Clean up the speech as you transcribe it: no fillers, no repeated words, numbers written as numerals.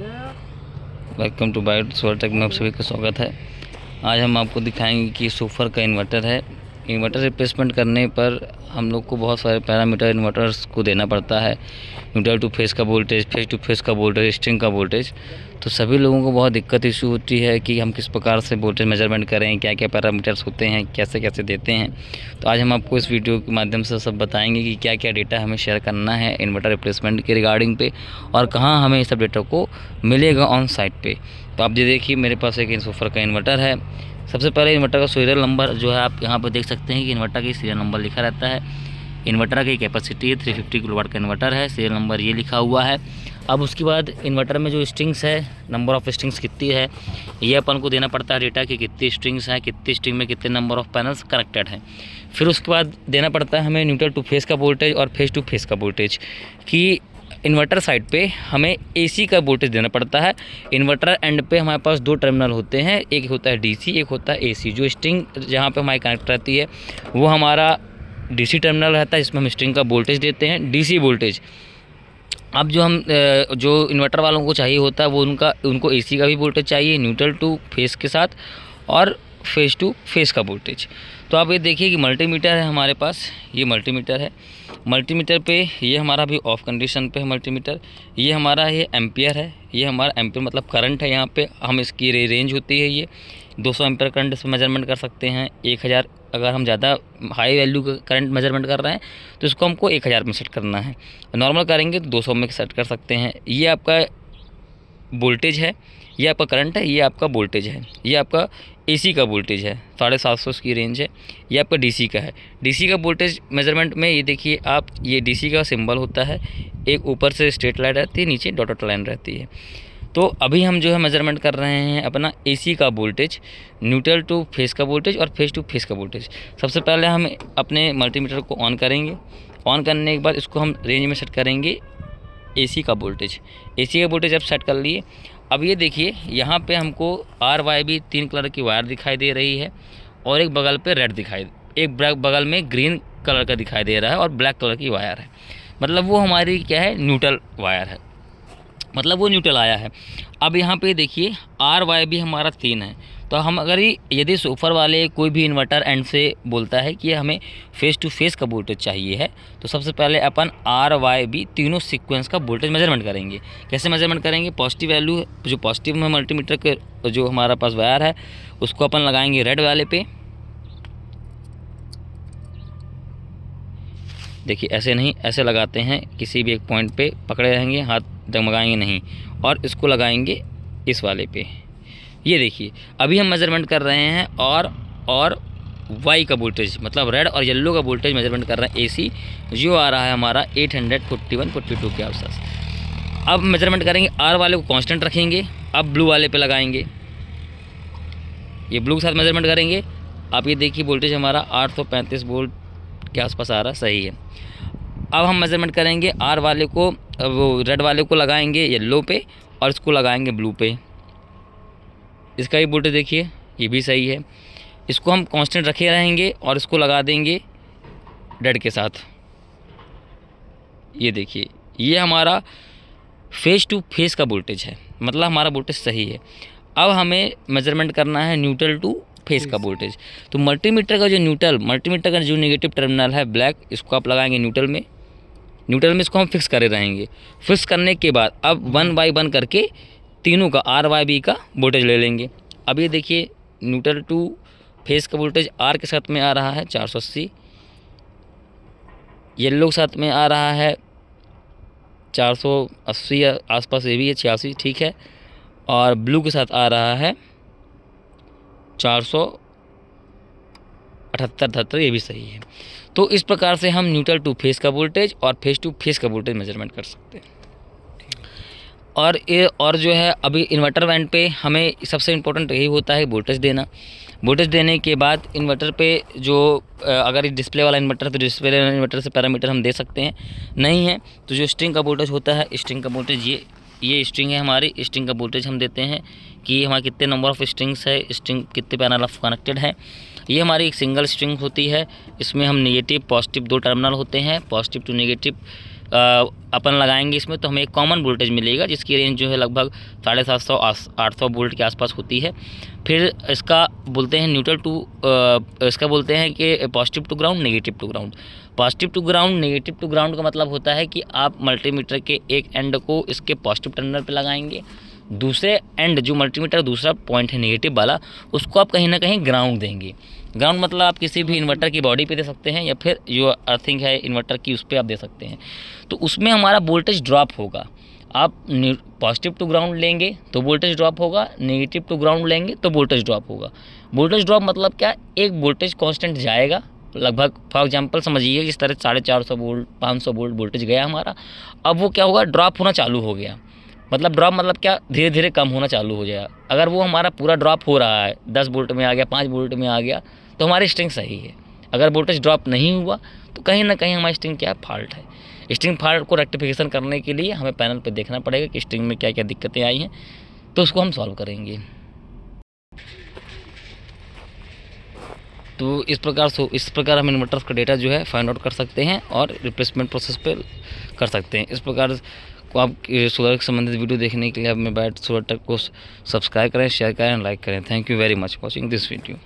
Welcome to Byte Solar Tech में आप सभी का स्वागत है। आज हम आपको दिखाएंगे कि सूफर का इन्वर्टर है। इन्वर्टर रिप्लेसमेंट करने पर हम लोग को बहुत सारे पैरामीटर इन्वर्टर्स को देना पड़ता है। न्यूट्रल टू फेस का वोल्टेज, फेस टू फेस का वोल्टेज, स्ट्रिंग का वोल्टेज। तो सभी लोगों को बहुत दिक्कत इशू होती है कि हम किस प्रकार से वोल्टेज मेजरमेंट करें, क्या क्या पैरामीटर्स होते हैं, कैसे कैसे देते हैं। तो आज हम आपको इस वीडियो के माध्यम से सब बताएंगे कि क्या क्या डेटा हमें शेयर करना है इन्वर्टर रिप्लेसमेंट के रिगार्डिंग पे, और कहाँ हमें इस सब डेटा को मिलेगा ऑन साइट पे। तो आप ये देखिए, मेरे पास एक सूफर का इन्वर्टर है। सबसे पहले इन्वर्टर का सीरियल नंबर जो है आप यहाँ पर देख सकते हैं कि इन्वर्टर का सीरियल नंबर लिखा रहता है। इन्वर्टर की कैपेसिटी है 350 किलोवाट का इन्वर्टर है, सीरियल नंबर ये लिखा हुआ है। अब उसके बाद इन्वर्टर में जो स्ट्रिंग्स है, नंबर ऑफ़ स्ट्रिंग्स कितनी है, ये अपन को देना पड़ता है डेटा कि कितनी स्ट्रिंग्स हैं, कितनी स्ट्रिंग में कितने नंबर ऑफ़ पैनल्स कनेक्टेड हैं। फिर उसके बाद देना पड़ता है हमें न्यूट्रल टू फेस का वोल्टेज और फेस टू फेस का वोल्टेज, कि इन्वर्टर साइड पे हमें एसी का वोल्टेज देना पड़ता है। इन्वर्टर एंड पे हमारे पास दो टर्मिनल होते हैं, एक होता है डीसी, एक होता है एसी। जो स्ट्रिंग जहाँ पे हमारी कनेक्ट रहती है वो हमारा डीसी टर्मिनल रहता है, जिसमें हम स्ट्रिंग का वोल्टेज देते हैं, डीसी वोल्टेज। अब जो इन्वर्टर वालों को चाहिए होता है वो उनको एसी का भी वोल्टेज चाहिए न्यूट्रल टू फेस के साथ, और फेस टू फेस का वोल्टेज। तो आप ये देखिए कि मल्टीमीटर है हमारे पास, ये मल्टीमीटर है। मल्टीमीटर पे ये हमारा भी ऑफ कंडीशन पे है मल्टीमीटर। ये हमारा ये एम्पियर है, ये हमारा एम्पियर मतलब करंट है। यहाँ पे हम इसकी रेंज होती है, ये 200 एम्पियर करंट इसमें मेजरमेंट कर सकते हैं। 1000 अगर हम ज़्यादा हाई वैल्यू का करंट मेजरमेंट कर रहे हैं तो इसको हमको 1000 में सेट करना है। नॉर्मल करेंगे तो 200 में सेट कर सकते हैं। ये आपका वोल्टेज है, ये आपका करंट है, ये आपका वोल्टेज है। ये आपका एसी का वोल्टेज है, 750 की रेंज है। ये आपका डीसी का है। डीसी का वोल्टेज मेजरमेंट में ये देखिए आप, ये डीसी का सिंबल होता है, एक ऊपर से स्ट्रेट लाइन रहती है, नीचे डॉटेड लाइन रहती है। तो अभी हम जो है मेजरमेंट कर रहे हैं अपना एसी का वोल्टेज, न्यूट्रल टू फेस का वोल्टेज और फेस टू फेस का वोल्टेज। सबसे पहले हम अपने मल्टीमीटर को ऑन करेंगे। ऑन करने के बाद इसको हम रेंज में सेट करेंगे एसी का वोल्टेज। एसी का वोल्टेज अब सेट कर लिए। अब ये देखिए यहाँ पे हमको RYB 3 कलर की वायर दिखाई दे रही है, और एक बगल पे रेड एक बगल में ग्रीन कलर का दिखाई दे रहा है, और ब्लैक कलर की वायर है। मतलब वो हमारी क्या है, न्यूट्रल वायर है, मतलब वो न्यूट्रल आया है। अब यहाँ पे देखिए RYB हमारा 3 है। तो हम अगर यदि सूफर वाले कोई भी इन्वर्टर एंड से बोलता है कि हमें फेस टू फेस का वोल्टेज चाहिए है, तो सबसे पहले अपन RYB तीनों सीक्वेंस का वोल्टेज मेजरमेंट करेंगे। कैसे मेजरमेंट करेंगे, पॉजिटिव वैल्यू जो पॉजिटिव में मल्टीमीटर के जो हमारा पास वायर है उसको अपन लगाएंगे रेड वाले पे। देखिए ऐसे नहीं, ऐसे लगाते हैं, किसी भी एक पॉइंट पे पकड़े रहेंगे, हाथ डगमगाएंगे नहीं, और इसको लगाएंगे इस वाले पे। ये देखिए अभी हम मेजरमेंट कर रहे हैं और वाई का वोल्टेज मतलब रेड और येलो का वोल्टेज मेजरमेंट कर रहे हैं एसी, जो आ रहा है हमारा 841-42 के आसपास। अब मेजरमेंट करेंगे, आर वाले को कांस्टेंट रखेंगे। अब ब्लू वाले पे लगाएंगे, ये ब्लू के साथ मेजरमेंट करेंगे। आप ये देखिए वोल्टेज हमारा 835 वोल्ट के आसपास आ रहा, सही है। अब हम मेजरमेंट करेंगे आर वाले को, वो रेड वाले को लगाएंगे येलो पे, और इसको लगाएंगे ब्लू पे। इसका भी वोल्टेज देखिए, ये भी सही है। इसको हम कांस्टेंट रखे रहेंगे और इसको लगा देंगे रेड के साथ। ये देखिए ये हमारा फेस टू फेस का वोल्टेज है, मतलब हमारा वोल्टेज सही है। अब हमें मेजरमेंट करना है न्यूट्रल टू फेस का वोल्टेज। तो मल्टीमीटर का जो नेगेटिव टर्मिनल है ब्लैक, इसको आप लगाएंगे न्यूट्रल में इसको हम फिक्स करे रहेंगे। फिक्स करने के बाद अब 1 बाई 1 करके तीनों का RYB का वोल्टेज ले लेंगे। अब ये देखिए न्यूट्रल टू फेस का वोल्टेज आर के साथ में आ रहा है 480, येलो के साथ में आ रहा है 480 आसपास, ये भी है 86, ठीक है। और ब्लू के साथ आ रहा है 478-73, ये भी सही है। तो इस प्रकार से हम न्यूट्रल टू फेस का वोल्टेज और फेस टू फेस का वोल्टेज मेजरमेंट कर सकते हैं। और जो है अभी इन्वर्टर वैन पे हमें सबसे इम्पोर्टेंट यही होता है वोल्टेज देना। वोल्टेज देने के बाद इन्वर्टर पे जो अगर डिस्प्ले वाला इन्वर्टर है तो डिस्प्ले वाला इन्वर्टर से पैरामीटर हम दे सकते हैं, नहीं है तो जो स्ट्रिंग का वोल्टेज होता है, स्ट्रिंग का वोल्टेज ये स्ट्रिंग है हमारी, स्ट्रिंग का वोल्टेज हम देते हैं कि हमारे कितने नंबर ऑफ़ स्ट्रिंग्स है, स्ट्रिंग कितने पैनल ऑफ कनेक्टेड है। ये हमारी एक सिंगल स्ट्रिंग होती है, इसमें हम नेगेटिव पॉजिटिव 2 टर्मिनल होते हैं, पॉजिटिव टू नेगेटिव अपन लगाएंगे इसमें तो हमें एक कॉमन वोल्टेज मिलेगा जिसकी रेंज जो है लगभग 750-800 वोल्ट के आसपास होती है। फिर इसका बोलते हैं न्यूट्रल टू, इसका बोलते हैं कि positive to ground, negative to ground. Positive to ground, negative to ground का मतलब होता है कि आप मल्टीमीटर के एक एंड को इसके पॉजिटिव टर्मिनल पे लगाएंगे, दूसरे एंड जो मल्टीमीटर दूसरा पॉइंट है नेगेटिव वाला उसको आप कहीं ना कहीं ग्राउंड देंगे। ग्राउंड मतलब आप किसी भी इन्वर्टर की बॉडी पे दे सकते हैं या फिर जो अर्थिंग है इन्वर्टर की उस पर आप दे सकते हैं। तो उसमें हमारा वोल्टेज ड्रॉप होगा। आप पॉजिटिव टू ग्राउंड लेंगे तो वोल्टेज ड्रॉप होगा, नेगेटिव टू ग्राउंड लेंगे तो वोल्टेज ड्रॉप होगा। वोल्टेज ड्रॉप मतलब क्या, एक वोल्टेज कांस्टेंट जाएगा लगभग, फॉर एग्जांपल समझिए इस तरह 450 वोल्ट 500 वोल्ट वोल्टेज गया हमारा, अब वो क्या होगा, ड्रॉप होना चालू हो गया। मतलब ड्रॉप मतलब क्या, धीरे धीरे कम होना चालू हो जाएगा। अगर वो हमारा पूरा ड्रॉप हो रहा है, 10 वोल्ट में आ गया, 5 वोल्ट में आ गया, तो हमारी स्ट्रिंग सही है। अगर वोल्टेज ड्रॉप नहीं हुआ तो कहीं ना कहीं हमारी स्ट्रिंग क्या है, फॉल्ट है। स्ट्रिंग फॉल्ट को रेक्टिफिकेशन करने के लिए हमें पैनल पे देखना पड़ेगा कि स्ट्रिंग में क्या क्या दिक्कतें आई हैं, तो उसको हम सॉल्व करेंगे। तो इस प्रकार हम इन्वर्टर्स का डेटा जो है फाइंड आउट कर सकते हैं और रिप्लेसमेंट प्रोसेस पे कर सकते हैं। इस प्रकार को आप सोलर से संबंधित वीडियो देखने के लिए आप मेरे बैट सोलर टेक को सब्सक्राइब करें, शेयर करें, लाइक करें। Thank you very much watching this video.